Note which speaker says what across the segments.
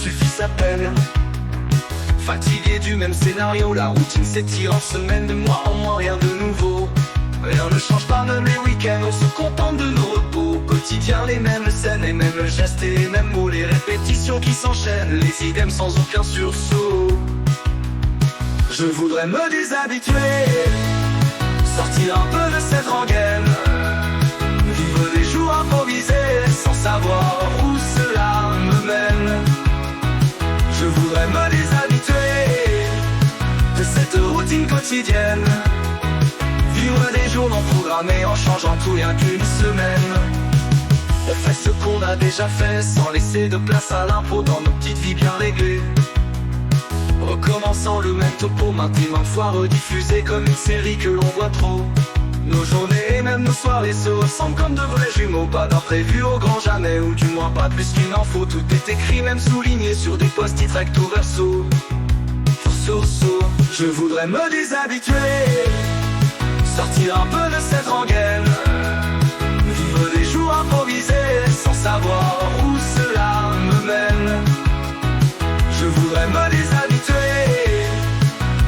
Speaker 1: suffit à peine. Fatigué du même scénario, la routine s'étire en semaine, de mois en mois, rien de nouveau. Rien ne change pas, même les week-ends, on se contente de nos repos. Au quotidien, les mêmes scènes, les mêmes gestes et les mêmes mots, les répétitions qui s'enchaînent, les idées sans aucun sursaut. Je voudrais me déshabituer, sortir un peu de cette rengaine, vivre des jours improvisés sans savoir où cela me mène. Je voudrais me déshabituer de cette routine quotidienne, vivre des jours non programmés en changeant tout rien qu'une semaine. On fait ce qu'on a déjà fait sans laisser de place à l'impro dans nos petites vies bien réglées. Recommençant le même topo, maintes et maintes fois rediffusé comme une série que l'on voit trop. Nos journées et même nos soirées se ressemblent comme de vrais jumeaux. Pas d'imprévu au grand jamais, ou du moins pas plus qu'une info. Tout est écrit, même souligné sur des post-it recto verso. Je voudrais me déshabituer, sortir un peu de cette rengaine, vivre des jours improvisés sans savoir où cela me mène. Je voudrais me déshabituer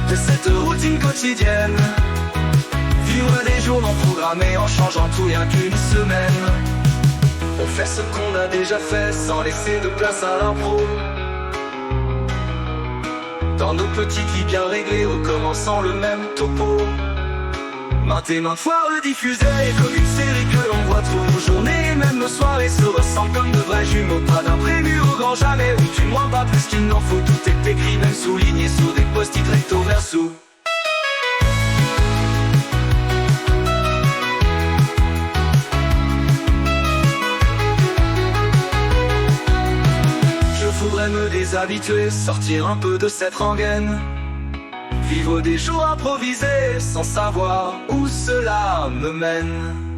Speaker 1: de cette routine quotidienne, vivre des jours non programmés en changeant tout rien qu'une semaine. On fait ce qu'on a déjà fait sans laisser de place à l'impro, dans nos petites vies bien réglées, recommençant le même topo. Maintes et maintes fois rediffusées comme une série que l'on voit trop. Nos journées et même nos soirées se ressemblent comme de vrais jumeaux. Pas d'imprévu au grand jamais, ou du moins pas plus qu'il n'en faut. Tout est écrit, même souligné sur des post-it recto verso. Je voudrais me déshabituer, sortir un peu de cette rengaine, vivre des jours improvisés sans savoir où cela me mène.